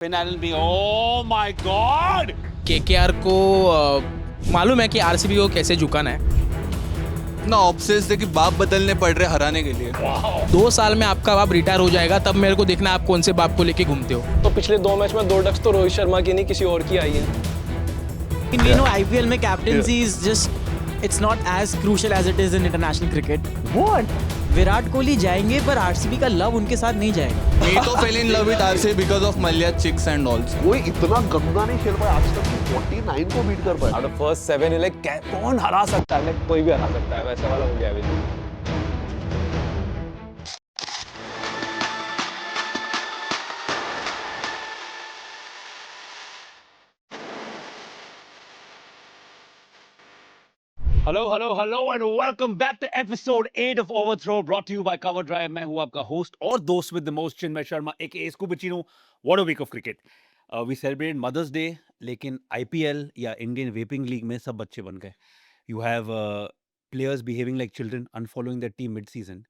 Penalty. Oh my God! KKR को मालूम है कि आरसीबी को कैसे झुकाना है। इतना ऑब्सेस्ड है कि बाप बदलने पड़ रहे हराने के लिए। 2 साल में आपका बाप रिटायर हो जाएगा, तब मेरे को देखना आप कौन से बाप को लेके घूमते हो। तो पिछले 2 मैच में 2 डक्स तो रोहित शर्मा की नहीं किसी और की आई है। We know IPL में captaincy is just it's not as crucial as it is in international cricket. What? Virat Kohli जाएंगे पर आरसीबी का लव उनके साथ नहीं जाएगा। Me तो fell in love with RCB because of Malia chicks and all. कोई इतना गंदा नहीं खेल पाया आज तक कि 49 को बीट कर पाया। आउट ऑफ फर्स्ट 7 लाइक कौन हरा सकता है? कोई भी हरा सकता है, वैसा वाला हो गया अभी। Hello, and welcome back to episode 8 of Overthrow, brought to you by Cover Drive. मैं हूँ आपका host और दोस्त with the most, Chinmay Sharma, aka Scubuccino. What a week of cricket. We celebrated Mother's Day, लेकिन IPL या Indian Vaping League में सब बच्चे बन गए. You have players behaving like children, unfollowing their team mid-season.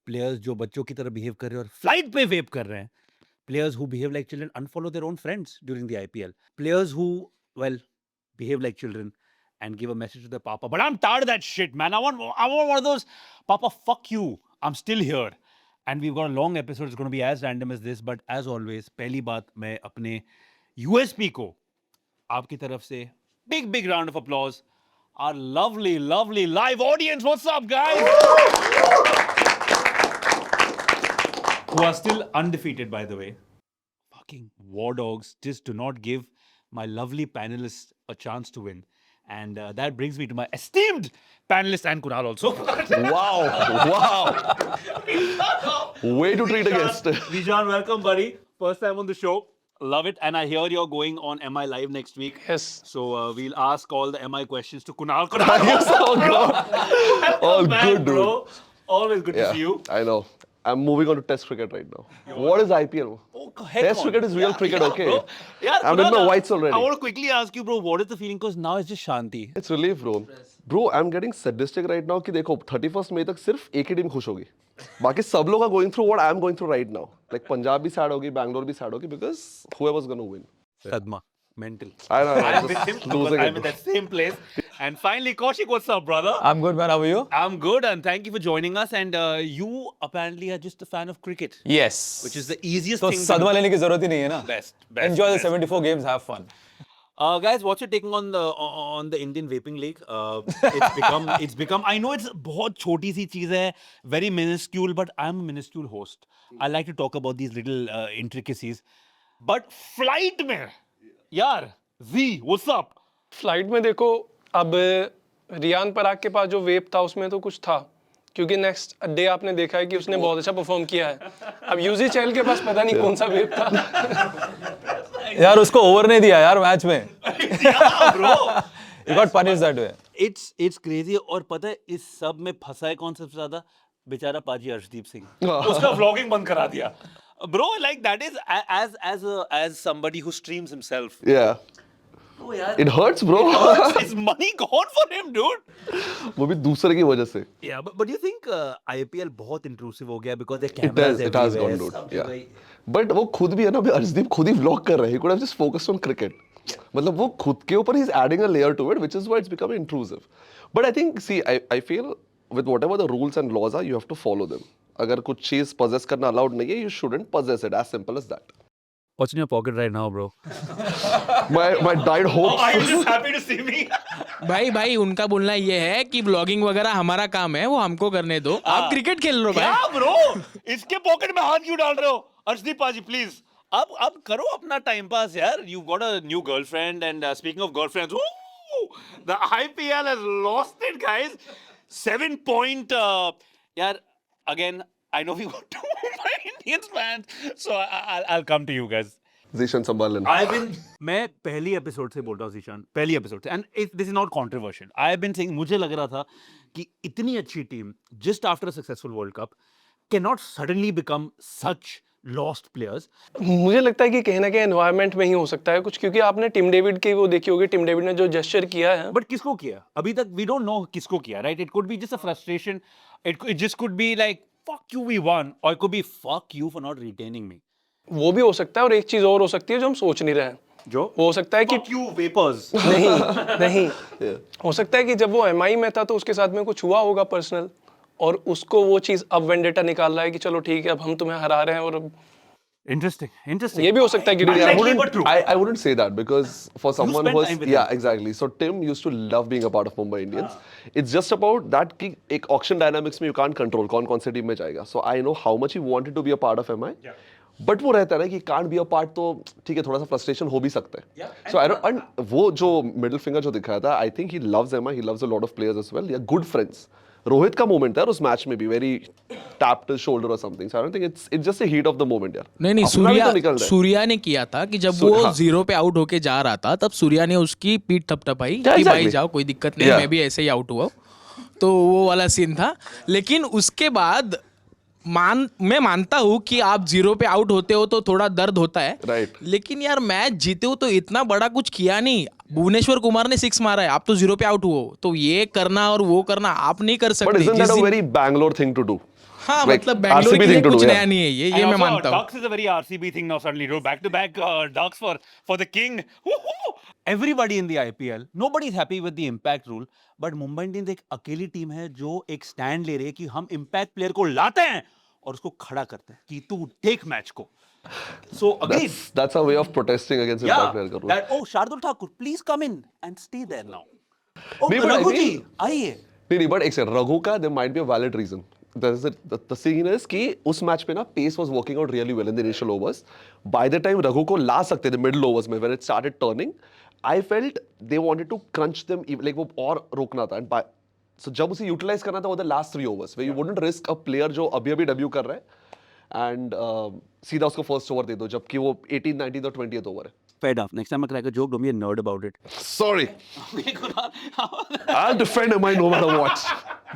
Players जो बच्चों की तरह behave कर रहे हैं और flight पे vape कर रहे हैं. Players who behave like children unfollow their own friends during the IPL. Players who, well, behave like children and give a message to their papa. But I'm tired of that shit, man. I want one of those, Papa, fuck you. I'm still here. And we've got a long episode. It's going to be as random as this. But as always, पहली बात मैं अपने USP को आपकी तरफ से big round of applause. Our lovely live audience. What's up, guys? Who are still undefeated, by the way. Fucking war dogs just do not give my lovely panelists a chance to win. And that brings me to my esteemed panelist and Kunal also. Wow. Way to treat a guest. Vijan, welcome, buddy. First time on the show. Love it. And I hear you're going on MI Live next week. Yes. So we'll ask all the MI questions to Kunal. All Back, good, dude. bro. Always good to see you. I know. I'm moving on to Test cricket right now. What is IPL? Oh, heck Test on. cricket is real cricket, okay? Bro. Yeah, I'm in Kunal, my whites already. I want to quickly ask you, bro, what is the feeling? Because now it's just Shanti. It's relief, bro. Bro, I'm getting sadistic right now कि देखो 31st मई तक सिर्फ एक ही team खुश होगी. बाकी सब लोग are going through what I'm going through right now. Like Punjab भी sad होगी, Bangalore भी sad होगी because whoever's going to win. Sadma. Mental. I know. I'm I'm with him just because losing I'm in it. that same place. And finally, Kaushik, what's up, brother? I'm good, man. How are you? I'm good, and thank you for joining us. And you apparently are just a fan of cricket, Yes. which is the easiest तो thing. सदमा लेने की जरूरत ही नहीं है ना. Best. Enjoy the best. 74 games, have fun. Guys, what's your taking on the Indian Vaping League? It's become. I know it's बहुत छोटी सी चीज है, very minuscule, but I'm a minuscule host. I like to talk about these little intricacies. But flight में, यार, Z, what's up? Flight में देखो अब रियान पराग के पास जो वेप था उसमें तो कुछ था क्योंकि नेक्स्ट डे आपने देखा है कि उसने बहुत अच्छा परफॉर्म किया है. अब यूजी चैल के पास पता नहीं कौन सा वेप था. यार उसको ओवर नहीं दिया यार मैच में. Yeah, bro. You got punished that way. It's crazy. और पता है इस सब में फंसा है कौन सबसे ज्यादा? बेचारा पाजी अर्शदीप सिंह. उसका व्लॉगिंग बंद करा दिया. Bro, like that is as somebody who streams himself. Yeah. Oh, यार. It hurts, bro. His money gone for him, dude. वो भी दूसरे की वजह से. Yeah, but you think IPL बहुत intrusive हो गया because the It cameras has everywhere. gone, dude. Yeah. But वो खुद भी है ना अभी अर्शदीप खुद ही vlog कर रहा है. He could have just focused on cricket. मतलब वो खुद के ऊपर he's adding a layer to it, which is why it's becoming intrusive. But I think, see, I feel with whatever the rules and laws are, you have to follow them. अगर कुछ चीज possess करना allowed नहीं है, you shouldn't possess it. As simple as that. What's in your pocket right now, bro? My died hopes. Are you just happy to see me? भाई उनका बोलना ये है कि ब्लॉगिंग वगैरह हमारा काम है, वो हमको करने दो. आप क्रिकेट खेल लो भाई. क्या bro? इसके पॉकेट में हाथ क्यों डाल रहे हो? अर्शदीप पाजी, प्लीज. अब करो अपना टाइम पास यार. You've got a new girlfriend, and speaking of girlfriends, the IPL has lost it, guys. 7 point. यार, again, I know we got two Mumbai Indians fans, so I'll come to you guys. Zishan संभाल लेना. मैं पहली episode से बोल रहा हूँ जीशान, पहली एपिसोड से, and this is not controversial. I have been saying, मुझे लग रहा था कि इतनी अच्छी team just after a successful world cup can not suddenly become such lost players. मुझे लगता है कि कहीं ना कहीं एनवायरनमेंट में ही हो सकता है कुछ क्योंकि आपने टिम डेविड की वो देखी होगी. टिम डेविड ने जो जेस्चर किया है बट किसको किया अभी तक? वी डोंट नो किसको किया, right? It could be just a frustration, it just could be like fuck you we won, or it could be fuck you for not retaining me. वो भी हो सकता है, और एक चीज और हो सकती है जो हम सोच नहीं रहे हैं। जो वो हो सकता है कि Fuck you vapors. नहीं हो सकता है कि जब वो एमआई में था तो उसके साथ में कुछ हुआ होगा पर्सनल, और उसको वो चीज अब वेंडेटा निकाल रहा है कि चलो ठीक है अब हम तुम्हें हरा रहे हैं, और अब Interesting. ये भी हो सकता है कि Unlikely, I but wouldn't, true. I wouldn't say that because for someone spent who was, time with yeah, him. exactly. So Tim used to love being a part of Mumbai Indians. It's just about that कि एक auction dynamics में you can't control कौन सी team में जाएगा. So I know how much he wanted to be a part of MI. But वो रहता है ना कि can't be a part, तो ठीक है, थोड़ा सा frustration हो भी सकता है. So I don't, and वो जो middle finger जो दिखाया था, I think he loves MI. He loves a lot of players as well. Yeah, good friends. Rohit का मोमेंट था उस मैच में भी, वेरी टैप्ड हिज शोल्डर और something, so I don't think it's just a heat of the moment यार. नहीं अपना भी तो निकल रहा है. सूर्या ने किया था कि जब सूर्या, वो हाँ. 0 पे आउट होके जा रहा था तब सूर्या ने उसकी पीठ थपथपाई Yeah, कि भाई exactly. जाओ कोई दिक्कत नहीं, Yeah. मैं भी ऐसे ही आउट हुआ हूं. तो वो वाला सीन था. लेकिन उसके बाद मैं मानता हूँ कि आप 0 पे आउट होते हो तो थोड़ा दर्द होता है. Right. लेकिन यार मैच जीते हो तो इतना बड़ा कुछ किया नहीं. भुवनेश्वर कुमार ने 6 मारा है, आप तो 0 पे आउट हुए हो, तो ये करना और वो करना आप नहीं कर But सकते. isn't जिस that a दिन- very Bangalore thing to do? हाँ like मतलब बैंगलोर RCB के लिए thing to कुछ do, नया yeah. नहीं है ये And मैं also, मानता हूँ. Ducks is a very RCB thing now suddenly. Back to back Ducks for the king. Woohoo! Everybody in the IPL, nobody is happy with the impact rule, but Mumbai Indians एक अकेली team है जो एक stand ले रही है कि हम इम्पैक्ट प्लेयर को लाते हैं और उसको खड़ा करते हैं कि तू देख मैच को. So agreed. That's a way of protesting against impact player का rule. That Shardul Thakur, please come in and stay there now. Oh, नहीं, but I Raghu ji, feel- आइए. नहीं, but एक सेकंड, रघु का there might be a valid reason. The scene is कि उस match पे ना pace was working out really well in the initial overs. By the time Raghu को ला सकते थे middle overs में, when it started turning, I felt they wanted to crunch them, like वो और रोकना था. And so जब उसे utilize करना था वो the last 3 overs, where you wouldn't risk a player जो अभी debut कर रहा है and सीधा उसको first over दे दो, जबकि वो 18th, 19th और 20th over है. Fair enough. Next time I crack a joke, don't be a nerd about it. Sorry. I'll defend MI no matter what.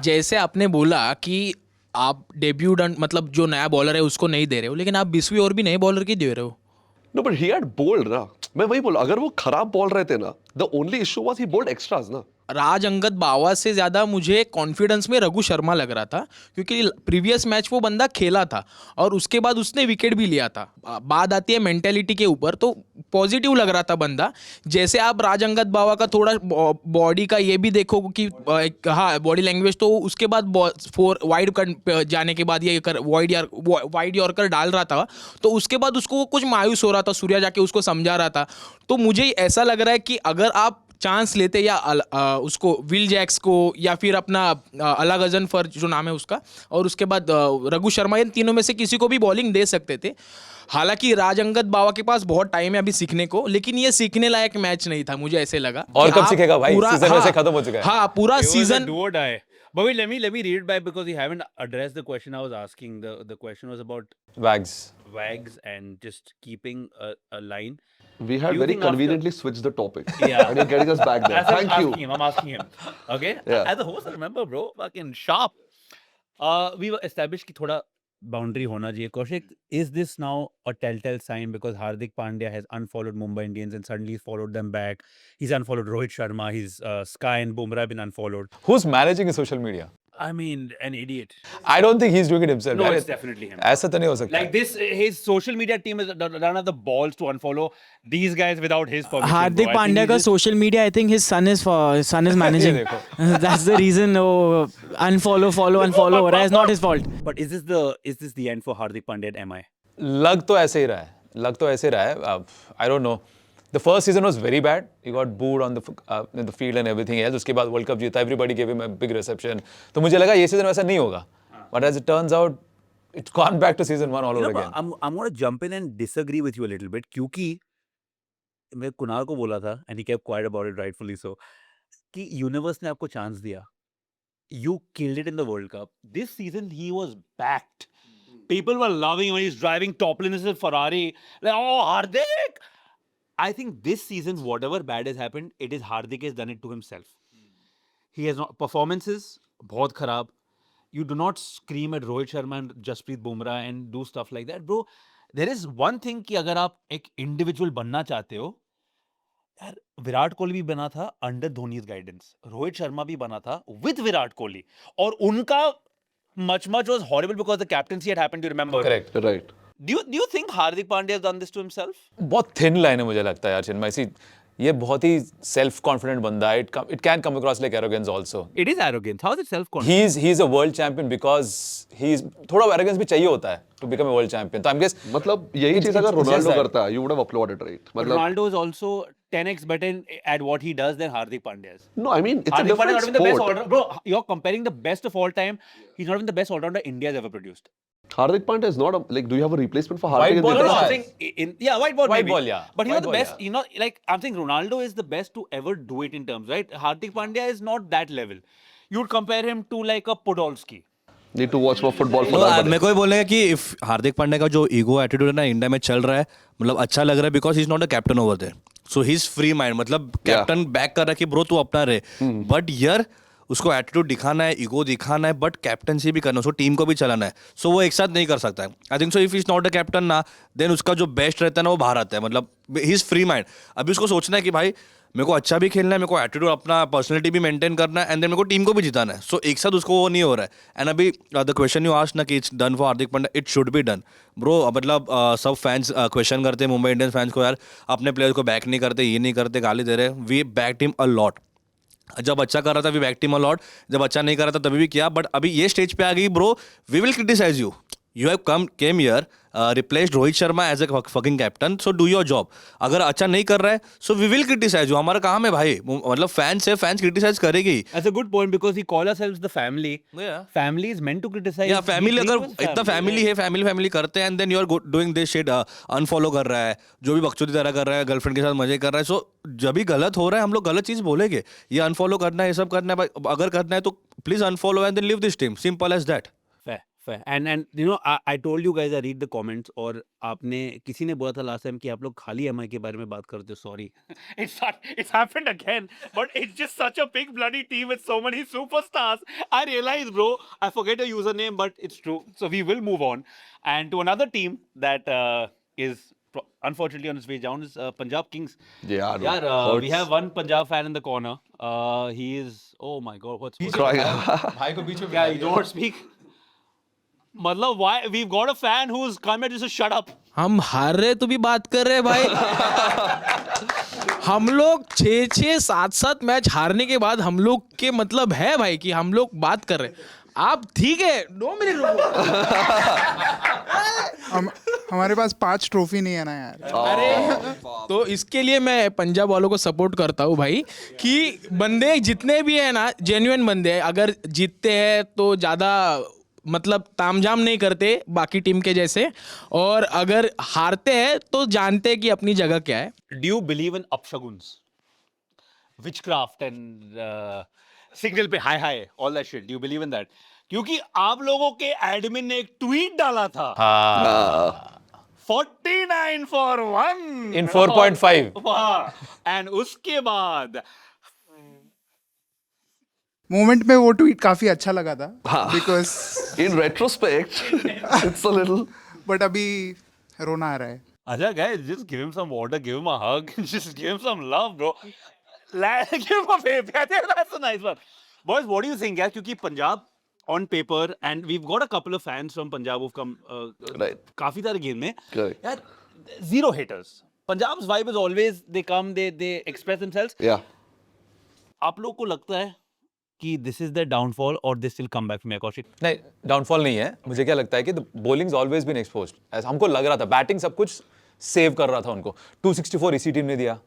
जैसे आपने बोला कि आप डेब्यूटेंट मतलब जो नया बॉलर है उसको नहीं दे रहे हो, लेकिन आप 20वीं और भी नए बॉलर की दे रहे हो. No, but he had bowled ना. मैं वही बोला, अगर वो खराब बॉल रहे थे ना, the only issue was he bowled extras ना. राज अंगद बावा से ज़्यादा मुझे कॉन्फिडेंस में रघु शर्मा लग रहा था, क्योंकि प्रीवियस मैच वो बंदा खेला था और उसके बाद उसने विकेट भी लिया था. बात आती है मेंटेलिटी के ऊपर, तो पॉजिटिव लग रहा था बंदा. जैसे आप राज अंगद बावा का थोड़ा बॉडी का ये भी देखो कि हाँ बॉडी लैंग्वेज, तो उसके बाद 4 वाइड जाने के बाद ये वाइड यॉर्कर डाल रहा था, तो उसके बाद उसको कुछ मायूस हो रहा था. सूर्या जाके उसको समझा रहा था. तो मुझे ऐसा लग रहा है कि अगर आप चांस लेते या उसको विल जैक्स को या फिर अपना अला गजनफर जो नाम है उसका, और उसके बाद रघु शर्मा, इन तीनों में से किसी को भी बॉलिंग दे सकते थे. हालांकि राज अंगद बावा के पास बहुत टाइम है अभी सीखने को, लेकिन ये सीखने लायक मैच नहीं था, मुझे ऐसे लगा. और कि कब आप सीखेगा भाई? पूरा- सीजन हाँ, वैसे खत्म हो चुका है. हाँ पूरा It was a season. do or die. But wait, let me read it back because you haven't addressed the question I was asking. The question was about Wags. Wags and just keeping a line. We had You very think after- conveniently switched the topic. Yeah. And you're getting us back there. As I was Thank you. asking him, I'm asking him. Okay? Yeah. As a host, I remember, bro, fucking sharp. We were established कि थोड़ा boundary होना चाहिए. Kaushik, is this now a telltale sign because Hardik Pandya has unfollowed Mumbai Indians and suddenly he's followed them back? He's unfollowed Rohit Sharma. He's Sky and Bumrah have been unfollowed. Who's managing his social media? I mean, an idiot. I don't think he's doing it himself. No, यार, it's definitely him. ऐसा तो नहीं हो सकता. Like this, his social media team has done have the balls to unfollow these guys without his permission. Hardik bro. I think Pandya he's का just- social media, I think his son is managing. That's the reason वो unfollow हो रहा है. Is not his fault. But is this the end for Hardik Pandya at MI? लग तो ऐसे ही रहा है. लग तो ऐसे रहा है. I don't know. The first season was very bad. He got booed on in the field and everything else. उसके बाद World Cup जीता. Everybody gave him a big reception. तो मुझे लगा ये सीजन वैसा नहीं होगा. But as it turns out, it's gone back to season 1 all over again. I'm going to jump in and disagree with you a little bit क्योंकि मैं कुणाल को बोला था and he kept quiet about it, rightfully so, कि universe ने आपको chance दिया. You killed it in the World Cup. This season he was backed. People were loving him when he's driving topless in Ferrari. Like, oh, Hardik! I think this season, whatever bad has happened, it is Hardik has done it to himself. He has not performances बहुत खराब. You do not scream at Rohit Sharma and Jasprit Bumrah and do stuff like that, bro. There is one thing कि अगर आप एक individual बनना चाहते हो, यार विराट कोहली भी बना था अंडर धोनीज गाइडेंस, रोहित शर्मा भी बना था विद विराट कोहली, और उनका much was horrible because the captaincy had happened. You remember? Correct. Right. Do you think Hardik Pandya has done this to himself? बहुत थिन लाइन है मुझे लगता है यार चिन्मय सी ये बहुत ही सेल्फ कॉन्फिडेंट बंदा है it can come across like arrogance also It is arrogance. How is it self-confidence? He is a world champion because he थोड़ा एरोगेंस भी चाहिए होता है to become a world champion तो आई एम गेस मतलब यही चीज अगर it's just रोनाल्डो that. करता है, you would have applauded, right? But मतलब Ronaldo is also 10x better at what he does than Hardik Pandya is. no, I mean it's a Hardik Pandya different is not even the best sport. all-rounder. Bro, you're comparing the best of all time. He's not even the best all-rounder India has ever produced. Hardik Pandya is not a, like, do you have a replacement for White Hardik? in ball the is international- I'm saying white ball White maybe. ball, yeah. But he's White not the ball, best. yeah. You know, like I'm saying Ronaldo is the best to ever do it in terms, right? Hardik Pandya is not that level. You'd compare him to like a Podolski. Need to watch more football for No, that. मेरे को ये बोलेगा कि if Hardik Pandya का जो ego attitude है ना India में चल रहा है मतलब अच्छा लग रहा है because he is not a captain over there so he is free mind मतलब कैप्टन बैक कर रहा है कि ब्रो तू अपना रहे बट यार उसको एटीट्यूड दिखाना है ईगो दिखाना है बट कैप्टनसी भी करना है उसको टीम को भी चलाना है सो वो एक साथ नहीं कर सकता है I think so if is not a captain ना देन उसका जो बेस्ट रहता है ना वो बाहर आता है मतलब ही इज फ्री माइंड अभी उसको सोचना है कि भाई मेरे को अच्छा भी खेलना है मेरे को एटीट्यूड अपना पर्सनैलिटी भी मेंटेन करना है एंड देन मेरे को टीम को भी जिताना है सो एक साथ उसको वो नहीं हो रहा है एंड अभी द क्वेश्चन यू आस्क्ड ना कि it's done for Hardik Pandya it should be done bro मतलब सब फैंस क्वेश्चन करते हैं मुंबई इंडियंस फैंस को यार अपने प्लेयर को बैक नहीं करते ये नहीं करते गाली दे रहे we back team a lot जब अच्छा कर रहा था we back team a lot जब अच्छा नहीं कर रहा था तभी भी किया बट अभी ये स्टेज पे आ गई bro we will criticize you you have came here replaced Rohit Sharma as a fucking captain so do your job अगर अच्छा नहीं कर रहा है so we will criticize you हमारा काम है भाई मतलब फैंस है फैंस क्रिटिसाइज करेगी That's a good point because we call ourselves the family. Yeah. Family is meant to criticize. या फैमिली We अगर treat us इतना family. फैमिली है फैमिली करते हैं and then you are doing this shit unfollow कर रहा है जो भी बकचोदी तरह कर रहा है गर्लफ्रेंड के साथ मजे कर रहा है सो जब भी गलत हो रहा है हम लोग गलत चीज बोलेंगे ये अनफॉलो करना है ये सब करना है भाई, अगर करना है तो please unfollow and then leave this team simple as that Fair. And you know I told you guys I read the comments और आपने किसी ने बोला था लास्ट टाइम कि आप लोग खाली एमआई के बारे में बात करते हो sorry it's happened again but it's just such a big bloody team with so many superstars I realize bro I forget your username but it's true so we will move on and to another team that is unfortunately on its way down is Punjab Kings Yeah, no, यार hurts. we have one Punjab fan in the corner he is oh my god what's Crying. भाई को बीच में yeah you don't speak मतलब why we've got a fan who's come here just to shut up हम हार रहे तो भी बात कर रहे हैं भाई हम लोग 6-7 मैच हारने के बाद हम लोग के मतलब है भाई कि हम लोग बात कर रहे हैं आप ठीक है 2 मिनट रुको हमारे पास 5 ट्रॉफी नहीं है ना यार अरे तो इसके लिए मैं पंजाब वालों को सपोर्ट करता हूँ भाई कि बंदे जितने भी है ना जेन्युइन बंदे हैं अगर जीतते हैं तो ज़्यादा मतलब तामझाम नहीं करते बाकी टीम के जैसे और अगर हारते हैं तो जानते हैं कि अपनी जगह क्या है do you believe in upshaguns witchcraft and signal पे हाय हाय all that shit do you believe in that क्योंकि आप लोगों के एडमिन ने एक ट्वीट डाला था 49 for 1 In 4.5. एंड उसके बाद मोमेंट में वो ट्वीट काफी अच्छा लगा था because In retrospect, it's a little. But अभी रोना आ रहा है Acha guys, just give him some water, give him a hug, just give him some love, bro. Give him a baby. I think that's a nice one. Boys, what do you think, guys? क्योंकि Punjab on paper and we've got a couple of fans from Punjab who've come Right. काफी सारे game में Correct. यार zero haters. Punjab's vibe is always they come, they express themselves. Yeah. आप लोग को लगता है कि this is their downfall or they still come back from Koushik? नहीं डाउनफॉल नहीं है मुझे क्या लगता है कि बॉलिंग ऑलवेज बीन एक्सपोज्ड ऐसा हमको लग रहा था बैटिंग सब कुछ सेव कर रहा था उनको 264 इसी टीम ने दिया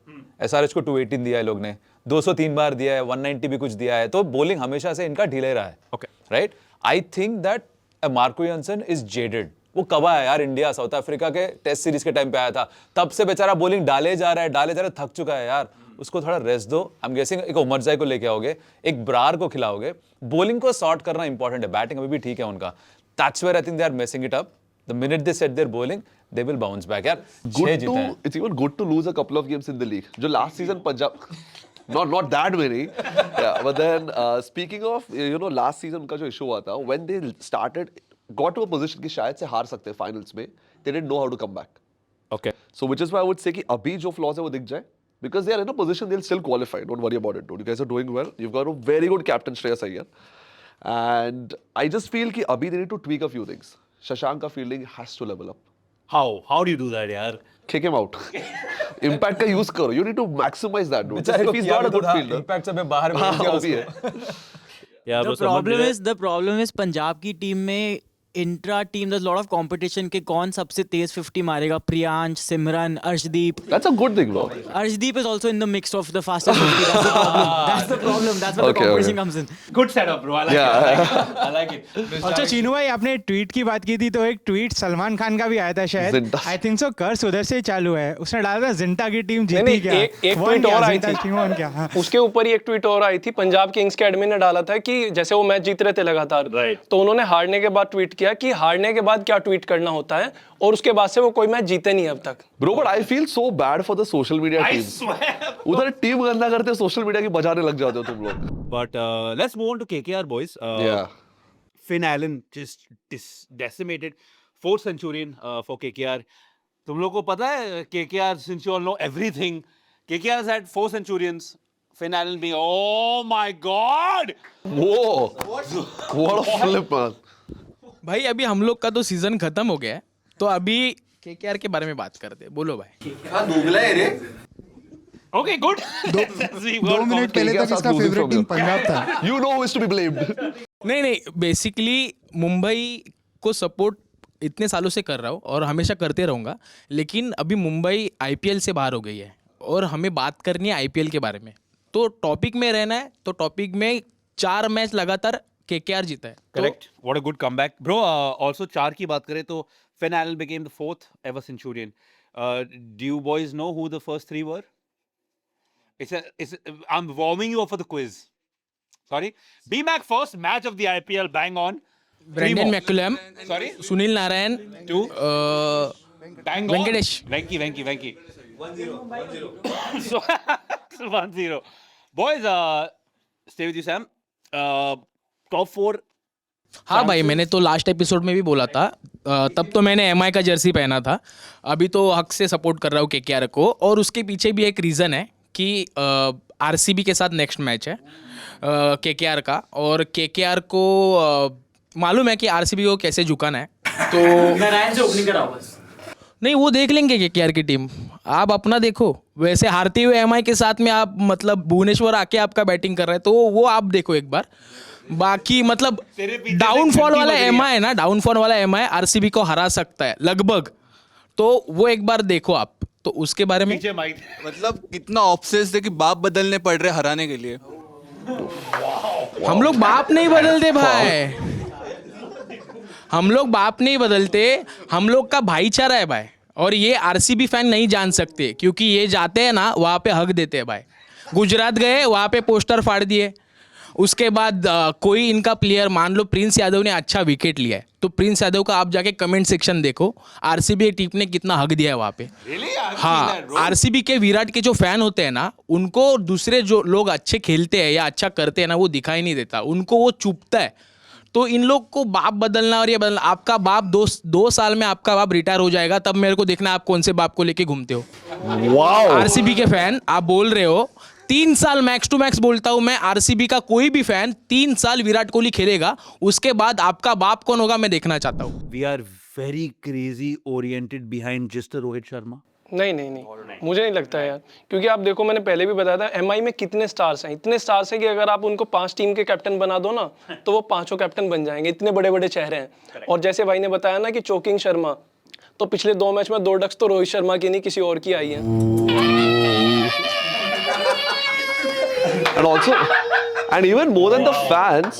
एसआरएच को 218 दिया है लोग ने 203 बार दिया है 190 भी कुछ दिया है तो बॉलिंग हमेशा से इनका ढीले रहा है Okay. Right I think that Marco Jansen is jaded वो कब आया यार इंडिया साउथ अफ्रीका के टेस्ट सीरीज के टाइम पे आया था तब से बेचारा बॉलिंग डाले जा रहा है थक चुका है यार उसको थोड़ा रेस्ट दो आई एम गेसिंग एक उमरजाई को लेके आओगे एक ब्रार को खिलाओगे बॉलिंग को सॉर्ट करना इंपॉर्टेंट है बैटिंग अभी भी ठीक है उनका that's where I think they are messing it up the minute they set their bowling they will bounce back यार Good छह जीते to, हैं it's even good to lose a couple of games in the league. जो last season Punjab, not that many. Yeah, but then speaking of, you know, last season उनका जो issue हुआ था, when they started, got to a position कि शायद से हार सकते हैं finals में, they didn't know how to come back. Okay. So which is why I would say कि अभी जो flaws है वो दिख जाए, because they are in a position they'll still qualify. Don't worry about it, dude. You guys are doing well. You've got a very good captain Shreyas Iyer, and I just feel कि अभी they need to tweak a few things. Shashank का fielding has to level up. How do you do that, यार? Kick him out. Impact का use करो. You need to maximize that, dude. बेचारे If को he's किया not a भी तो good था, fielder. impact से मैं बाहर भेज हाँ, दिया वो भी उसको। है. Yeah, bro, समझ नहीं रहा। द प्रॉब्लम इज पंजाब की टीम में intra team there's lot of competition के कौन सबसे तेज 50 मारेगा, प्रियांश, सिमरन, Arshdeep. That's a good thing, bro. Arshdeep is also in the mix of the fastest 50. That's the problem. That's the problem. That's where Okay, the competition okay. comes in. Good setup, bro. I like Yeah. it. I like it. अच्छा चीनू भाई, आपने tweet की बात की थी तो एक tweet Salman Khan का भी आया था शायद. जिंटा. आई थिंक सो कर्स उधर से चालू है. उसने डाला था जिंटा की टीम जीती नहीं, क्या? एक Won ट्वीट क्या? और आई जिंटा थी। टीम won क्या? हाँ. उसके ऊपर ही एक ट्वीट और आई थी, पंजाब किंग्स के एडमिन ने डाला था कि जैसे वो मैच जीत रहे थे लगातार, Right. तो उन्होंने हारने के बाद ट्वीट किया कि हारने के बाद क्या ट्वीट करना होता है, और उसके बाद से वो कोई मैच जीते नहीं अब तक. Bro, but I feel so bad for the social media I teams. swear. उधर टीम गंदा करते सोशल मीडिया की बजाने लग जाते हो तुम लोग. But let's move on to KKR, boys. Yeah. Finn Allen just decimated. 4th centurion for KKR. तुम लोग को पता है KKR, since you all know everything, KKR has had 4 centurions. Finn Allen being, oh my God! Whoa. What a flip, man. भाई अभी हम लोग का तो सीजन खत्म हो गया है, तो अभी केकेआर के बारे में बात करते हैं. बोलो भाई. Okay, good. 2 मिनट पहले KKR तक इसका losing favourite from team you. Punjab था. You know who is to be blamed. नहीं, बेसिकली मुंबई को सपोर्ट इतने सालों से कर रहा हूँ और हमेशा करते रहूँगा, लेकिन अभी मुंबई आईपीएल से बाहर हो गई है और हमें बात करनी है आईपीएल के बारे में. तो टॉपिक में रहना है, तो टॉपिक में 4 मैच लगातार केकेआर जीता है. Correct. What a good comeback. Bro, also 4 की बात करें तो Finn Allen became the 4th ever centurion. Do you boys know who the first 3 were? I'm warming you up for the quiz. Sorry. BMAC first match of the IPL, bang on. Brendon McCullum, Sorry? Sunil Narine, 2. Bang on. Venkatesh. Venky. 1-0. So, 1-0. Boys, stay with you, Sam. Top 4. हाँ भाई, मैंने तो last episode में भी बोला था. तब तो मैंने एमआई का जर्सी पहना था. अभी तो हक से सपोर्ट कर रहा हूँ केकेआर को, और उसके पीछे भी एक रीज़न है कि आरसीबी के साथ नेक्स्ट मैच है केकेआर का, और केकेआर को मालूम है कि आरसीबी को कैसे झुकाना है. तो नारायण से ओपनिंग कराओ बस. नहीं, वो देख लेंगे केकेआर की टीम. आप अपना देखो. वैसे हारते हुए एमआई के साथ में आप मतलब भुवनेश्वर आके आपका बैटिंग कर रहा है, तो वो आप देखो एक बार. बाकी मतलब डाउनफॉल वाला एमआई है ना, डाउनफॉल वाला एमआई आरसीबी को हरा सकता है लगभग. तो वो एक बार देखो आप. तो उसके बारे में पीछे माइक. मतलब कितना ऑब्सेस्ड है कि बाप बदलने पड़ रहे हराने के लिए. हम लोग बाप नहीं बदलते भाई. हम लोग बाप नहीं बदलते. हम लोग का भाईचारा है भाई. और ये आरसीबी फैन नहीं जान सकते, क्योंकि ये जाते हैं ना वहाँ पे हक देते हैं भाई. गुजरात गए, वहाँ पे पोस्टर फाड़ दिए. उसके बाद कोई इनका प्लेयर, मान लो प्रिंस यादव ने अच्छा विकेट लिया है, तो प्रिंस यादव का आप जाके कमेंट सेक्शन देखो, आरसीबी टीम ने कितना हक दिया है वहाँ पे. हाँ, आरसीबी के विराट के जो फैन होते हैं ना, उनको दूसरे जो लोग अच्छे खेलते हैं या अच्छा करते हैं ना, वो दिखाई नहीं देता, उनको वो चुभता है. तो इन लोग को बाप बदलना और ये बदलना. आपका बाप 2 साल में आपका बाप रिटायर हो जाएगा, तब मेरे को देखना आप कौन से बाप को लेके घूमते हो. आरसीबी के फैन आप बोल रहे हो 3 साल मैक्स टू मैक्स बोलता हूं मैं. आरसीबी का कोई भी फैन 3 साल विराट कोहली खेलेगा, उसके बाद आपका बाप कौन होगा मैं देखना चाहता हूं. We are very crazy oriented behind just Rohit Sharma. नहीं, मुझे नहीं लगता है यार, क्योंकि आप देखो, मैंने पहले भी बताया था, एमआई में कितने स्टार्स हैं. इतने स्टार्स हैं कि अगर आप उनको 5 टीम के कैप्टन बना दो ना, तो वो 5 कैप्टन बन जाएंगे. इतने बड़े बड़े चेहरे हैं. और जैसे भाई ने बताया ना कि चोकिंग शर्मा, तो पिछले 2 मैच में 2 डक्स तो रोहित शर्मा की नहीं, किसी और की आई है. And also, and even more than the fans,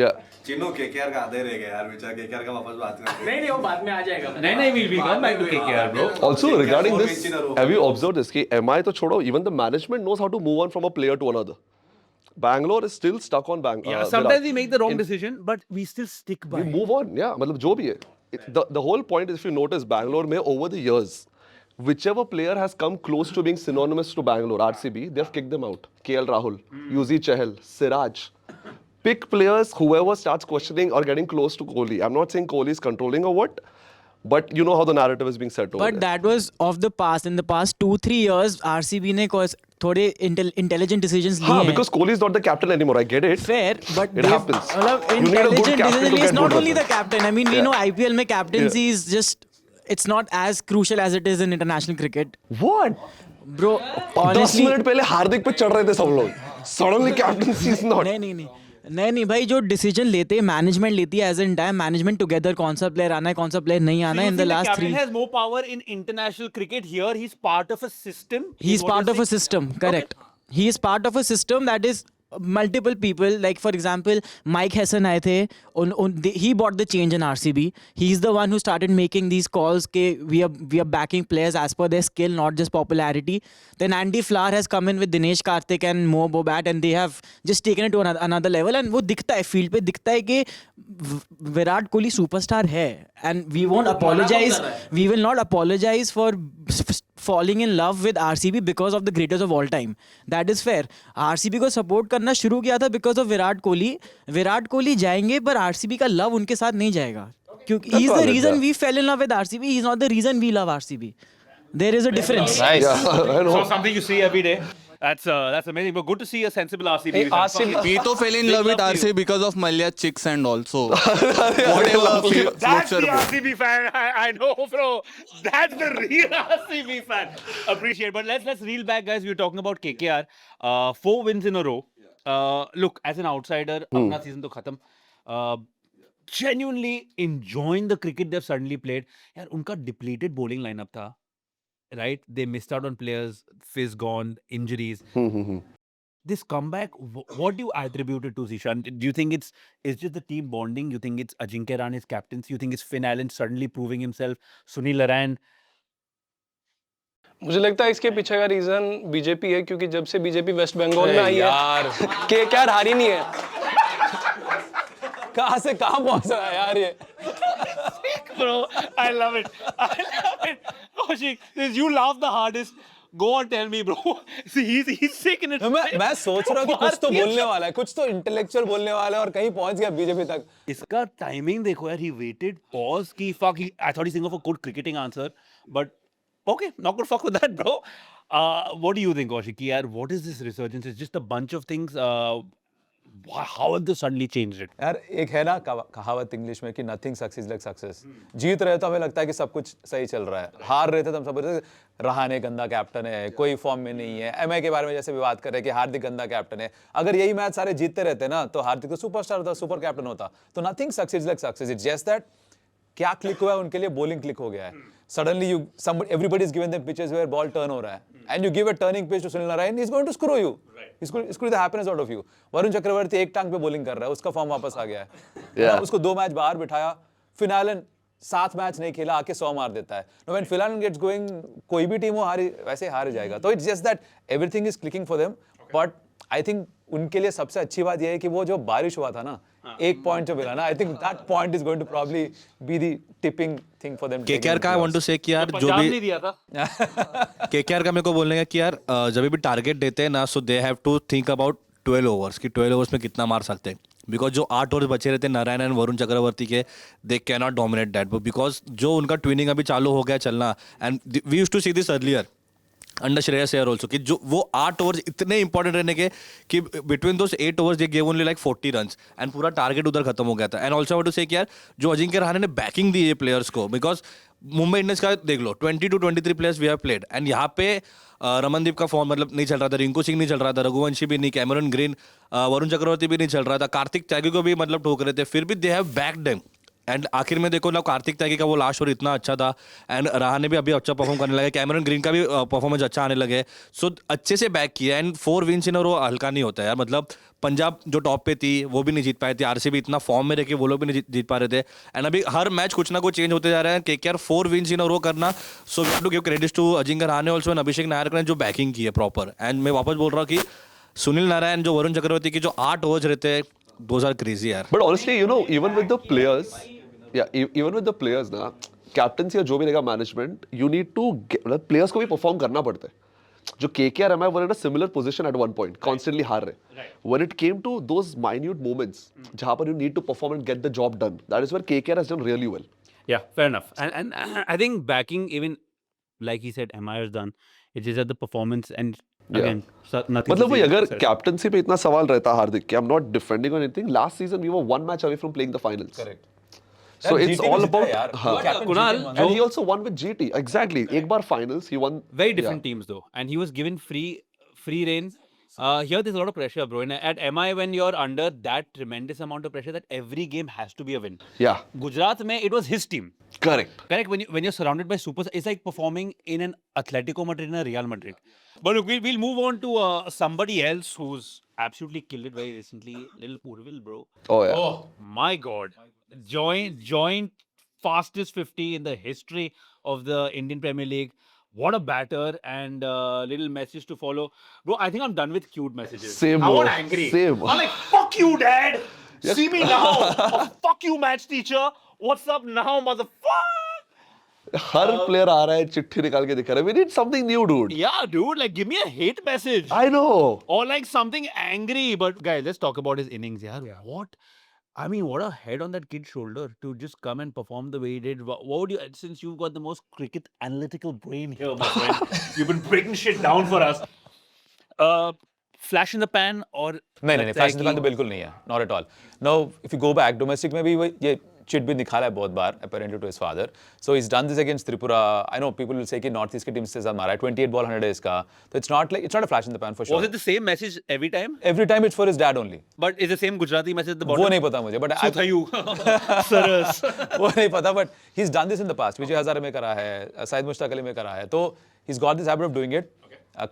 yeah. Chinnu KKR का आधे रह गए यार, बेचारा केकेआर का वापस बात करते हैं. नहीं, वो बाद में आ जाएगा. नहीं, we'll come back to KKR, bro. Also, regarding this, have you observed this? कि MI तो छोड़ो, even the management knows how to move on from a player to another. Bangalore is still stuck on Bangalore. Yeah, sometimes we make the wrong decision, but we still stick by. We move on, yeah. मतलब जो भी है. The whole point is, if you notice, Bangalore में over the years, whichever player has come close to being synonymous to Bangalore, RCB, they've kicked them out. KL Rahul, Yuzi Chahal, Siraj. Pick players, whoever starts questioning or getting close to Kohli. I'm not saying Kohli is controlling or what, but you know how the narrative is being set over But there. that was of the past. In the past 2-3 years, RCB ने थोड़े intelligent decisions लिए हैं. Because Kohli is not the captain anymore. I get it. Fair, but It happens. मतलब You need a good intelligent captain to decision get is not good only the results. captain. I mean, we know IPL में captaincy is just it's not as crucial as it is in international cricket. What? Bro, 10 honestly, minute पहले हार्दिक पे चढ़ रहे थे सब लोग. Suddenly captaincy is not. नहीं भाई, जो डिसीजन लेते हैं मैनेजमेंट लेती है as an time management together, कौन सा प्लेयर आना है कौन सा प्लेयर नहीं आना है in the last 3. Captain has more power in international cricket. Here, he's part of a system. He is part of a system, correct. He is part of a system that is multiple people. Like for example, Mike Hesson आए थे, he brought the change in RCB. He is the one who started making these calls के we are backing players as per their skill, not just popularity. Then Andy Flower has come in with Dinesh Karthik and Mo Bobat, and they have just taken it to another level. And वो दिखता है field पे, दिखता है कि Virat Kohli superstar है. And we won't apologize. We will not apologize for falling in love with RCB because of the greatest of all time. That is fair. RCB को support करना शुरू किया था because of विराट कोहली. विराट कोहली जाएंगे पर RCB का लव उनके साथ नहीं जाएगा, क्योंकि he is the reason we fell in love with RCB. He is not the reason we love RCB. There is a difference. Nice. Yeah, I know. So something you see every day. That's amazing. But good to see a sensible RCB. Hey, fan. RCB We to fell in Big love with love to RCB you. because of Malia chicks and also whatever That's floats your the boat. RCB fan. I know, bro. That's the real RCB fan. Appreciate. But let's reel back, guys. We were talking about KKR. 4 wins in a row. Look, as an outsider, अपना season तो खत्म. Genuinely enjoying the cricket they've suddenly played. यार उनका depleted bowling lineup था. Right? They missed out on players. Fizz gone. Injuries. This comeback, what do you attribute it to, Zishan? Do you think it's just the team bonding? You think it's Ajinkya Rahane's captaincy? You think it's Finn Allen suddenly proving himself? Sunil Narine? मुझे लगता है इसके पीछे का reason BJP है, क्योंकि जब से बीजेपी वेस्ट बंगाल में आई है केकेआर हारी नहीं है. कहाँ से कहाँ पहुँच रहा है यार ये? Bro, I love it. I love it. Kaushik, you laugh the hardest. Go on, tell me, bro. See, he's sick in it. मैं सोच रहा हूँ कि कुछ तो बोलने वाला है, कुछ तो इंटेलेक्चुअल बोलने वाला है और कहीं पहुंच गया बीजेपी तक. इसका टाइमिंग देखो यार, he waited, pause की fuck. I thought he's thinking of a good cricketing answer, but okay, not gonna fuck with that, bro. What do you think, Kaushik? Yaar, what is this resurgence? It's just a bunch of things. How have they suddenly changed it? यार एक है ना कहावत English में कि nothing success like success. जीत रहे तो हमें लगता है कि सब कुछ सही चल रहा है, हार रहे थे तो हम सब बोलते हैं रहाने गंदा कैप्टन है, कोई फॉर्म में नहीं है. एमआई के बारे में जैसे भी बात कर रहे हैं कि हार्दिक गंदा कैप्टन है. अगर यही मैच सारे जीतते रहते ना तो हार्दिक तो सुपरस्टार होता, सुपर कैप्टन होता. तो nothing success like success. It's just that क्या क्लिक हुआ है उनके लिए, बॉलिंग क्लिक हो गया है. Suddenly everybody is given them pitches where ball turn हो रहा है, and you give a turning pitch to Sunil Narine, he's going to screw you. He's going to screw the happiness out of you. Varun Chakravarthy एक टांग पे bowling कर रहा है, उसका फॉर्म वापस आ गया है. Yeah. उसको 2 मैच बाहर बिठाया. फिन एलन 7 मैच नहीं खेला, आके 100 मार देता है. Now when Phil Allen gets going, कोई भी टीम हो हारी वैसे हार जाएगा. तो it's just that everything is clicking for them. But I think उनके लिए सबसे अच्छी बात यह है कि वो जो बारिश हुआ था ना, एक पॉइंट जो मिला ना, I think that point is going to probably be the tipping thing for them. KKR का आई वांट टू से कि यार जो नहीं भी दिया था. केकेआर का मेरे को बोलने का कि यार जब भी टारगेट देते हैं ना, so they have to think about 12 overs कि 12 ओवर्स में कितना मार सकते हैं. बिकॉज जो 8 ओवर्स बचे रहते हैं नारायण एंड वरुण चक्रवर्ती के, they can not dominate that. Because जो उनका ट्विनिंग अभी चालू हो गया चलना, and we used to see this earlier under Shreyas Iyer also कि जो वो 8 ओवर्स इतने इंपॉर्टेंट रहने के कि between those 8 overs they gave only like 40 runs and पूरा टारगेट उधर खत्म हो गया था. एंड ऑल्सो टू से कि यार जो अजिंक्य रहाणे ने बैकिंग दी है प्लेयर्स को, बिकॉज मुंबई इंडियंस का देख लो 20 to 23 players we have played, and यहाँ पे रमनदीप का फॉर्म मतलब नहीं चल रहा था, रिंकू सिंह नहीं चल रहा था, रघुवंशी भी नहीं, कैमरन ग्रीन, वरुण चक्रवर्ती भी नहीं चल रहा था, कार्तिक त्यागी को भी मतलब ठोक रहे थे, फिर भी they have backed them. And आखिर में देखो ना, कार्तिक त्यागी का वो लास्ट ओवर इतना अच्छा था, एंड रहाणे भी अभी अच्छा परफॉर्म करने लगे, कैमरन ग्रीन का भी परफॉर्मेंस अच्छा आने लगे. सो अच्छे से बैक किया, एंड 4 विन्स इन और वो हल्का नहीं होता यार. मतलब पंजाब जो टॉप पे थी वो भी नहीं जीत पाई थी, आरसीबी इतना फॉर्म में रह के वो लोग भी नहीं जीत पा रहे थे. एंड अभी हर मैच कुछ ना कुछ चेंज होते जा रहे हैं. केकेआर 4 विन्स इन और वो करना, so we have to give credits to Ajinkya Rahane also and Abhishek Nayar ने जो बैकिंग की है प्रॉपर. एंड मैं वापस बोल रहा हूँ कि सुनील नारायण जो वरुण चक्रवर्ती की जो 8 ओवर्स रहते हैं, दोज आर क्रेजी यार. But honestly, you know, even with the players, even with the players ना, captaincy या जो भी रहेगा management, you need to get, मतलब players को भी perform करना पड़ता है. जो KKR MI were in a similar position at one point, constantly हार रहे. When it came to those minute moments, जहाँ पर you need to perform and get the job done, that is where KKR has done really well. Yeah, fair enough. And I think backing, even like he said, MI has done. It's just that the performance and again, nothing. मतलब वही अगर captaincy पे इतना सवाल रहता हार्दिक कि I'm not defending on anything. Last season we were 1 match away from playing the finals. Correct. So it's GT में all जीता है about. यार. हाँ. Captain Kunal, GT won. And he also won with GT. Exactly. एक बार finals he won. very different teams though, and he was given free reign. Here there's a lot of pressure, bro. And at MI, when you're under that tremendous amount of pressure, that every game has to be a win. Yeah. Gujarat mein, it was his team. Correct. Correct. When you're surrounded by supers, it's like performing in an Atletico Madrid and a Real Madrid. But look, we'll move on to somebody else who's absolutely killed it very recently. Little Purvil, bro. Oh yeah. Oh my God! Joint fastest 50 in the history of the Indian Premier League. What a batter, and little message to follow, bro. I think I'm done with cute messages. Same, I bro. want angry. Same. I'm like, fuck you, dad. See me now. Or, fuck you, match teacher. What's up now, motherfucker? Her player आ रहा है चिट्ठी निकाल के दिखा रहा है. We need something new, dude. Yeah, dude. Like, give me a hate message. I know. Or like something angry. But guys, let's talk about his innings. Yeah. What? I mean, what a head on that kid's shoulder to just come and perform the way he did. What would you, since you've got the most cricket analytical brain here, my friend, you've been breaking shit down for us. Flash in the pan or नहीं flash in the pan तो बिल्कुल नहीं है, not at all. Now if you go back domestic में भी ये चिट भी निकाला है बहुत बार apparently to his father. So is done this against Tripura. I know people will say कि नॉर्थ ईस्ट की टीम से ज्यादा मारा है, 28 बॉल 100 है इसका. तो it's not a flash in the pan for sure. Was it the same message every time? Every time it's for his dad only. But is the same Gujarati message at the bottom? वो नहीं पता मुझे, but Suthayu. Saras. वो नहीं पता, but he is done this in the past. Vijay Hazare में करा है, साइद मुश्ताक अली में करा है. तो he is got this habit of doing it.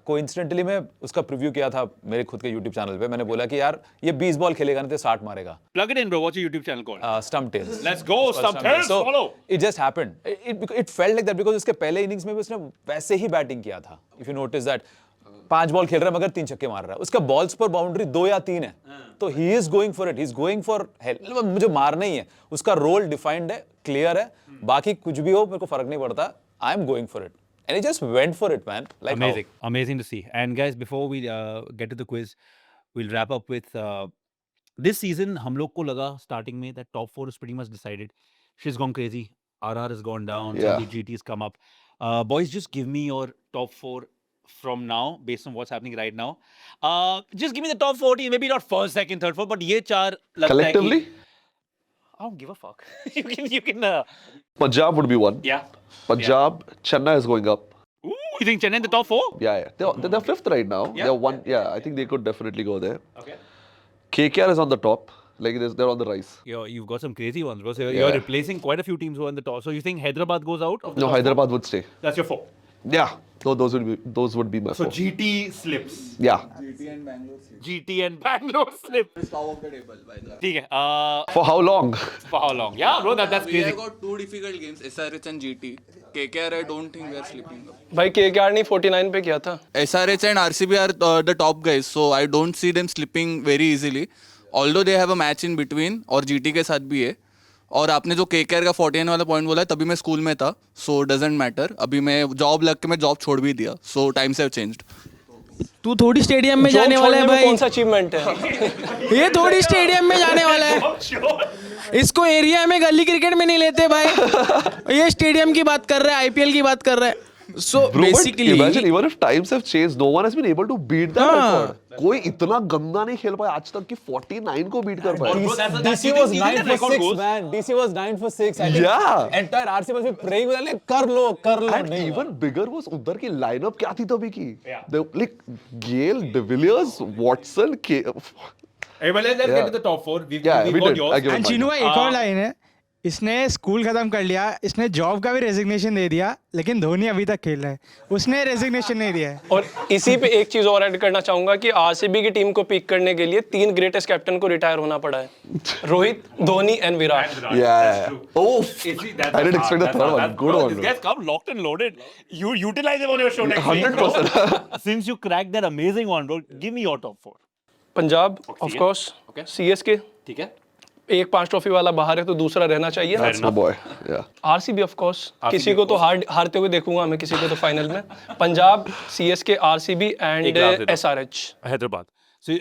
Coincidentally मैं उसका प्रीव्यू किया था मेरे खुद के YouTube चैनल पे. मैंने बोला कि यार ये 20 बॉल खेलेगा नहीं तो 60 मारेगा. Plug it in, bro. What's your YouTube channel called? Stump Tales. Let's go, Stump Tales. So Follow. it just happened. It felt like that because उसके पहले इनिंग्स में भी उसने वैसे ही बैटिंग किया था. If you notice that 5 ball खेल रहा है मगर 3 छक्के मार रहा है. उसका बॉल्स पर बाउंड्री 2 या 3 है. तो he is going for it. He's going for hell. मुझे मारना ही है. उसका रोल डिफाइंड है, क्लियर है. बाकी कुछ भी हो मेरे को फर्क नहीं पड़ता. I am going for it. And he just went for it, man. Like Amazing. Amazing to see. And guys, before we get to the quiz, we'll wrap up with this season. हम लोग को लगा starting में that top 4 is pretty much decided. She's gone crazy. RR has gone down. Yeah. Sandeep GT's come up. Boys, just give me your top 4 from now based on what's happening right now. Just give me the top 14. Maybe not first, second, third, fourth, but ये 4 लगता है कि- Collectively, I don't give a fuck. you can. Punjab would be one. Yeah. Punjab, Chennai is going up. Ooh, you think Chennai in the top 4? Yeah. They're fifth right now. Yeah? They're one. Yeah, I think they could definitely go there. Okay. KKR is on the top. Like they're on the rise. You've got some crazy ones, bro. So you're Yeah. replacing quite a few teams who are in the top. So you think Hyderabad goes out? Of the No, top Hyderabad would stay. 4? That's your 4. Yeah. No, those would be my So four. GT slips. Yeah. GT and Bangalore slip. ठीक है. For how long? For how long? Yeah, bro. That's We crazy. have got 2 difficult games, SRH and GT. KKR, I don't think we are sleeping up. भाई KKR ने 49 पे किया था. SRH and RCB are the top guys, so I don't see them slipping very easily. Although they have a match in between, और GT के साथ भी है. और आपने जो KKR का 49 वाला पॉइंट बोला है, तभी मैं स्कूल में था, so doesn't matter. अभी मैं जॉब लग के मैं जॉब छोड़ भी दिया, so times have changed. तू थोड़ी स्टेडियम में जॉब जाने वाला है छोड़ने में भाई. कौन सा अचीवमेंट है? ये थोड़ी स्टेडियम में जाने वाला है. इसको एरिया में गली क्रिकेट में नहीं लेते भाई. ये स्टेडियम की बात कर रहा है, IPL की बात कर रहा है. So Bro, but basically, imagine even if times have changed, no one has been able to beat that हाँ. record. कोई इतना गंदा नहीं खेल पाया आज तक कि 49 को बीट कर पाया. Bro, that's DC was 9 for 6, man. DC was 9 for 6. I think Yeah. entire RC must be praying with like कर लो. And even bigger was उधर की लाइनअप क्या थी तभी की. Like Gale, De Villiers, Watson, Hey, but let's get to the top 4. We've we got did. yours. I give it and mine. Chinua एक और line है. इसने स्कूल खत्म कर लिया, इसने जॉब का भी रेजिग्नेशन दे दिया, लेकिन धोनी अभी तक खेल रहा है. उसने रेजिग्नेशन नहीं दिया है. और इसी पे एक चीज और ऐड करना चाहूंगा कि आरसीबी की टीम को पिक करने के लिए 3 ग्रेटेस्ट कैप्टन को रिटायर होना पड़ा है. Rohit, Dhoni and Virat. Yeah. Oh, I didn't expect the third one. Good one. These guys come locked and loaded. You utilize them on your show next 100%. week, bro. Since you cracked that amazing one, bro, give me your top 4. Punjab of course, CSK. ठीक है. एक 5 trophy वाला बाहर है तो दूसरा रहना चाहिए. That's my boy. Yeah. RCB of course. किसी को तो हारते हुए देखूंगा मैं, किसी को तो फाइनल में. Punjab, CSK, RCB and SRH. Hyderabad.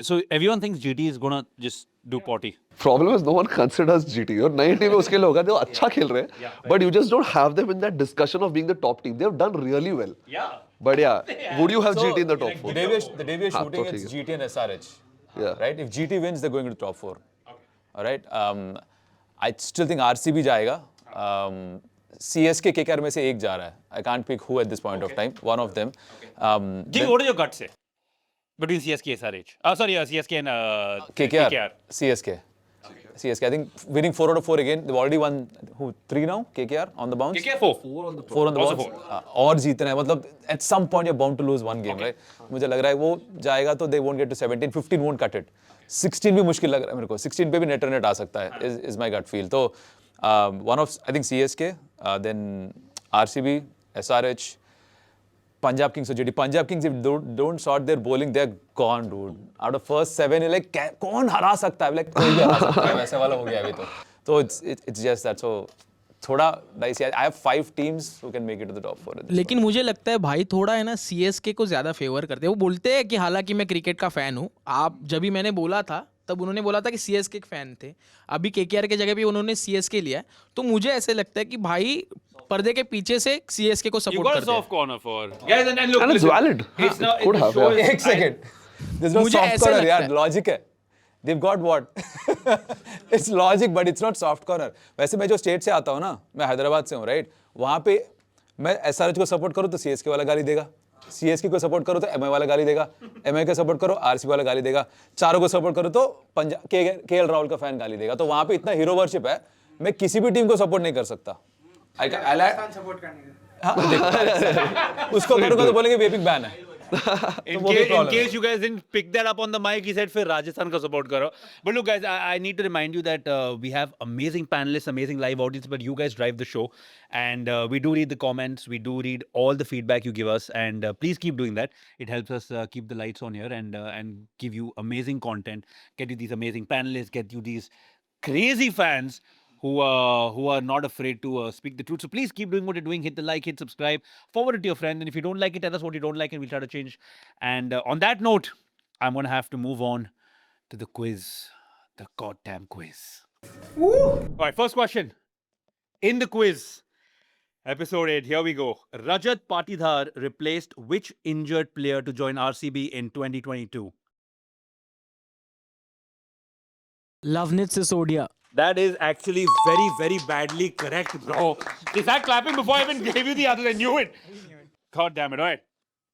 So everyone thinks GT is gonna just do potty. Problem is no one considers GT. और नई टीम में उसके लोग हैं जो अच्छा खेल रहे हैं, but you just don't have them in that discussion of being the top team. They have done really well. Yeah. But yeah, would you have GT in the top 4? The day we are shooting, तो it's ठीक है. GT and SRH. Yeah. Right? If GT wins, they're going to the top 4. All right. I still think RCB जाएगा. CSK KKR में से एक जा रहा है. I can't pick who at this point of time. One of them. Jimmy, what does your gut say between CSK and SRH? Sorry, CSK and KKR. CSK. I think winning 4 out of 4 again. They've already won 3 now. KKR on the bounce. KKR 4 on the 4 on the also bounce. 4. और जीतना है मतलब at some point you're bound to lose one game, right? मुझे लग रहा है वो जाएगा तो they won't get to 17, 15 won't cut it. 16 भी मुश्किल लग रहा है मेरे को. 16 पे भी net run rate आ सकता है. Is my gut feel. तो one of I think CSK, then RCB, SRH, Punjab Kings. So JD Punjab Kings, if don't sort their bowling, they're gone, dude. Out of first 7, you're like कौन हरा सकता है? Like कोई भी हरा सकता है. वैसे वाला हो गया अभी तो. तो it's just that. So थोड़ा dicey. I have 5 teams who can make it to the top 4. लेकिन मुझे लगता है भाई थोड़ा है ना CSK को ज़्यादा फेवर करते हैं. वो बोलते हैं कि हालांकि मैं क्रिकेट का फ़ैन हूँ. आप जब भी मैंने बोला था तब उन्होंने बोला था कि CSK के फ़ैन थे. अभी KKR के जगह भी उन्होंने CSK लिया. तो मुझे ऐसे लगता है कि भाई पर्दे के पीछे से CSK को You सपोर्ट got a करते हैं. soft corner for guys, and look, And it's listen, valid. It's not. Could It have, shows- yeah. एक second. There's no मुझे soft ऐसे corner लगता यार. है. Logic है. They've got what? It's logic, but it's not soft corner. वैसे मैं जो स्टेट से आता हूँ ना, मैं हैदराबाद से हूँ, राइट? वहाँ पे मैं SRH को सपोर्ट करूँ तो CSK वाला गाली देगा. CSK को सपोर्ट करो तो MI वाला गाली देगा. MI को सपोर्ट करो RCB वाला गाली देगा. चारों को सपोर्ट करो तो पंजाब KL राहुल का फैन गाली देगा. तो वहाँ पे इतना हीरो वर्शिप है. मैं किसी भी टीम को सपोर्ट नहीं कर सकता. उसको करूँगा तो बोलेंगे वेपिंग बैन है. In case you guys didn't pick that up on the mic, he said, "फिर राजस्थान का support करो." But look, guys, I need to remind you that we have amazing panelists, amazing live audience, but you guys drive the show, and we do read the comments, we do read all the feedback you give us, and please keep doing that. It helps us keep the lights on here and give you amazing content, get you these amazing panelists, get you these crazy fans who are not afraid to speak the truth. So please keep doing what you're doing. Hit the like, hit subscribe, forward it to your friend. And if you don't like it, tell us what you don't like and we'll try to change. And on that note, I'm going to have to move on to the quiz. The goddamn quiz. All right, first question. In the quiz, episode 8, here we go. Rajat Patidhar replaced which injured player to join RCB in 2022? Lovenit Sisodia. That is actually very, very badly correct, bro. They started clapping before I even gave you the answer. I knew it. God damn it. All right.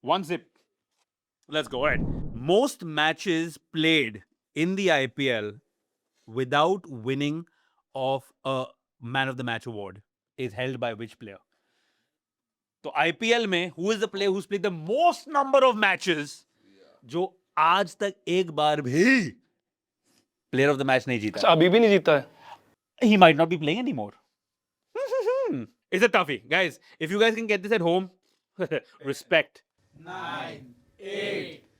1 zip. Let's go. All right. Most matches played in the IPL without winning of a man of the match award is held by which player? So IPL में who is the player who's played the most number of matches जो आज तक एक बार भी player of the match नहीं जीता? अभी भी नहीं जीता है. He might not be playing anymore. It's a toughie. Guys, if you guys can get this at home, respect.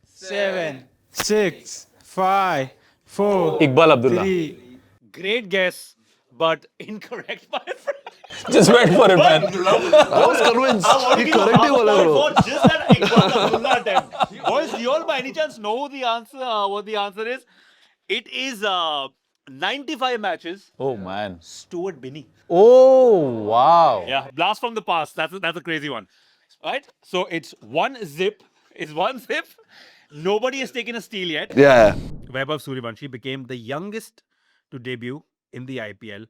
7, 6, 5, 4, Iqbal Abdullah. 3. Great guess, but incorrect, my friend. Just wait for it, man. I was convinced. He correctly बोला bro. For just that Iqbal Abdullah attempt. Boys, do you all by any chance know the answer? What the answer is? It is 95 matches. Oh man. Stuart Binney. Oh wow. Yeah, blast from the past. That's a crazy one. Right? So it's 1 zip. It's 1 zip. Nobody has taken a steal yet. Yeah. Vaibhav Suryavanshi became the youngest to debut in the IPL.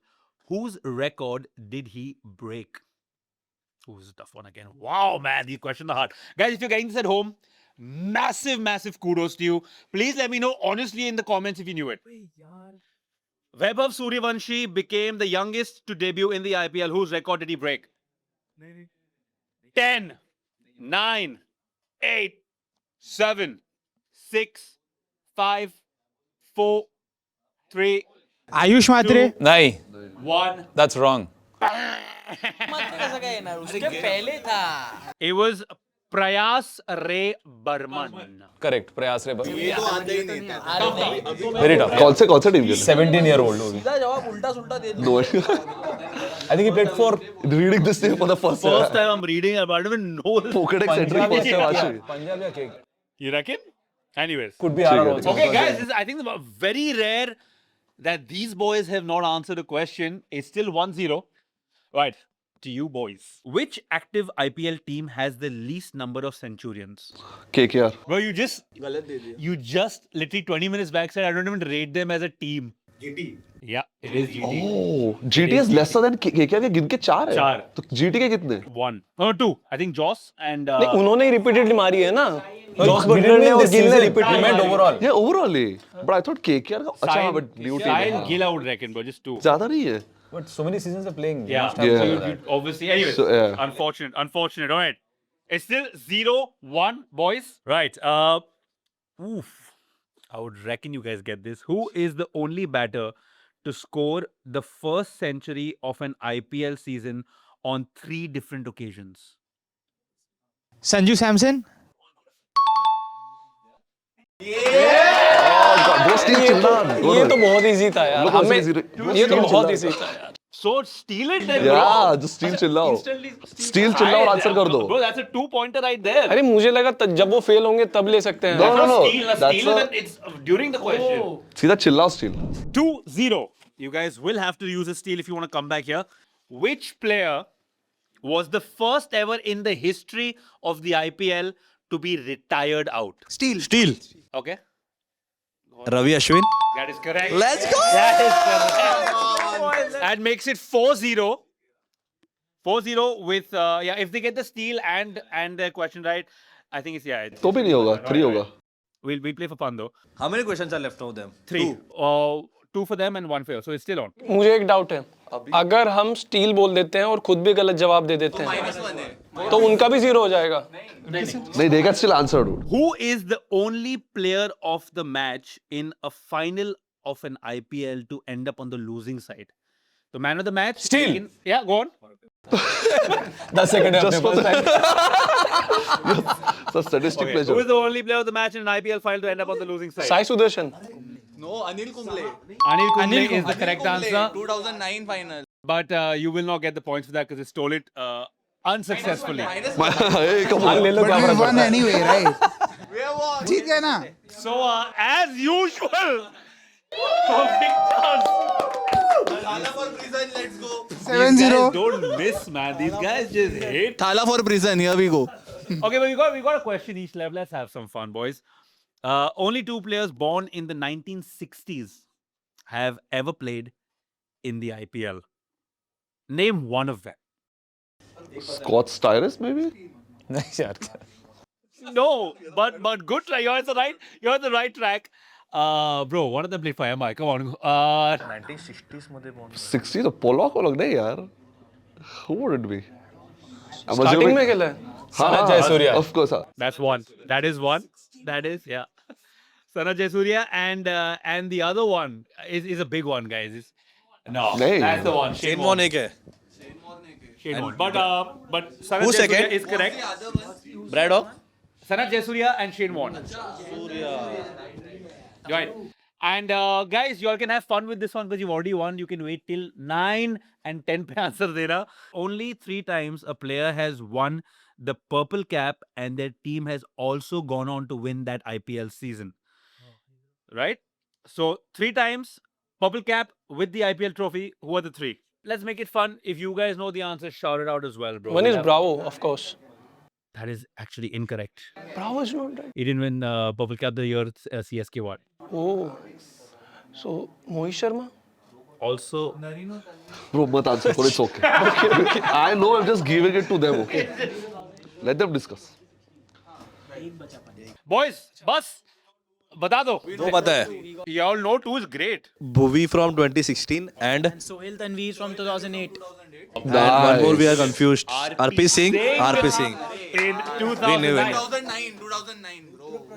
Whose record did he break? Who's a tough one again? Wow, man, these questions are hard. Guys, if you're getting this at home, massive, massive kudos to you. Please let me know honestly in the comments if you knew it. Vaibhav Suryavanshi became the youngest to debut in the IPL. Whose record did he break? 10, 9, 8, 7, 6, 5, 4, 3, Ayush मात्रे. नहीं. 1. That's wrong. It was Prayas Ray Burman. Correct. प्रयास रे. Very tough. कौन से team के? 17-year-old होगी. No. I think he played for Reading this name for the first time. First time I'm reading, I don't even know. Pokedex entry Punjab first time actually. Punjab या KK. You reckon? Anyways. Could be RR also. Okay, guys, this is, I think it's very rare that these boys have not answered a question. It's still 1-0. Right. To you boys. Which active IPL team has the least number of centurions? KKR. Well, you just literally 20 minutes back said I don't even rate them as a team. GT. Yeah. It is GT. Oh, GT is lesser than KKR के गिन के 4 है. चार. तो GT के कितने? 1. No, 2. I think Joss and नहीं उन्होंने ही रिपीटेडली मारी है ना जॉस We बटलर didn't ने win और this गिल ने season. Repeat We meant overall. Yeah, overall he. But I thought KKR का अच्छा Sai but new team है. and Gill, I would reckon, bro. Just 2. ज़्यादा नहीं है. But so many seasons are playing. You Yeah. must have Yeah. So that. you obviously. Anyway, So, yeah. unfortunate. All right. It's still 0-1, boys. Right. Oof. I would reckon you guys get this. Who is the only batter to score the first century of an IPL season on 3 different occasions? Sanju Samson. Oh God, वो steal चिल्ला. ये तो बहुत easy था यार Look how हमें easy. ये तो बहुत इजी था यार So steal it then, Yeah, bro. just steal चिल्लाओ. Instantly Steal चिल्लाओ और answer कर दो. Bro, that's a 2-pointer right there. अरे मुझे लगा जब वो फेल होंगे तब ले सकते हैं No, no, no. Steal, That's steal a it, it's during the question. सीधा चिल्लाओ steal. 2-0. You guys will have to use a steal if you want to come back here. Which player was the first ever in the history of the IPL to be retired out? Steal. Okay. Ravi Ashwin. That is correct. Let's go. That is correct. That makes it 4-0. 4-0 with if they get the steal and the question right, I think it's तो भी नहीं होगा. 3 होगा. we'll play for fun though. How many questions are left of them? 3. 2 for them and 1 for you. So it's still on. मुझे एक doubt है अगर हम स्टील बोल देते हैं और खुद भी गलत जवाब दे देते हैं तो उनका भी 0 हो जाएगा नहीं they can still answer, dude. Who is the only player of the match in a final of an IPL to end up on the losing side? The man of the match. Steal. Yeah, go on. 10 seconds है Just अपने for pass. So statistic Okay. pleasure. Who is the only player of the match in an IPL final to end up on the losing side? Sai Sudarshan Anil Kumble is the correct answer. 2009 final. But you will not get the points for that because you stole it unsuccessfly. Hey, come on. ले लो क्या फर्क पड़ता है. anyway, right? ठीक है ना? So as usual, perfect chance. 7-0. These guys don't miss, man. These guys just hate. Thala for prison, here we go. Okay, but we got a question each level. Let's have some fun, boys. Only 2 players born in the 1960s have ever played in the IPL. Name one of them. Scott Styrus maybe? नहीं यार. No, but good try. You're on the right track. Bro, one of them played for MI. Come on. 60 तो Pollock नहीं यार. Who would it be? I'm starting assuming- में खेला है हाँ, Jayasuriya. Of course. हाँ. That's one. That is one. That is, yeah. Sana Jayasuriya and the other one is a big one, guys. No, नहीं. that's the one. Shane Warne एक है. Shane Warne. But Sana Who's Jayasuriya second? is correct. Brad Hawk. Sana Jayasuriya and Shane Warne. Right. And guys, you all can have fun with this one because you've already won. You can wait till 9 and 10 pe answer dena. Only 3 times a player has won the purple cap and their team has also gone on to win that IPL season. Right? So 3 times purple cap with the IPL trophy. Who are the 3? Let's make it fun. If you guys know the answer, shout it out as well, bro. One We is have- Bravo, of course. That is actually incorrect. Bravo is not right. He didn't win purple cap the year CSK won. Oh, so Mohit Sharma. Also, Bro, मत answer for it. It's okay. I know I'm just giving it to them, okay? Let them discuss. boys, bus. बता दो. दो पता है. You all know 2 is great. Bhuvi from 2016 and Sohail Tanveer from 2008. one more we are confused. RP Singh. RP Singh. In Win. 2009.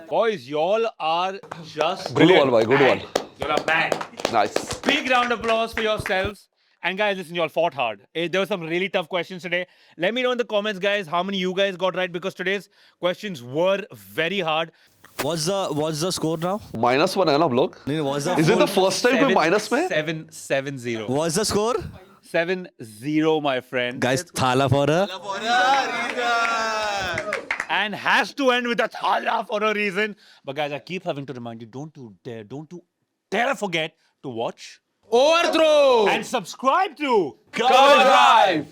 Boys, y'all are just Good one, bhai. Good one. You're a man. Nice. Big round of applause for yourselves. And guys, listen, you all fought hard. There were some really tough questions today. Let me know in the comments, guys, how many you guys got right because today's questions were very hard. What's the score now? -1 है ना हम लोग? नहीं, what's the Is it the first time कोई minus में? 7-0. What's the score? 7-0, my friend. Guys, thala for her. And has to end with a thala for a reason. But guys, I keep having to remind you, don't you dare forget to watch Overthrow. and subscribe to Cover Drive.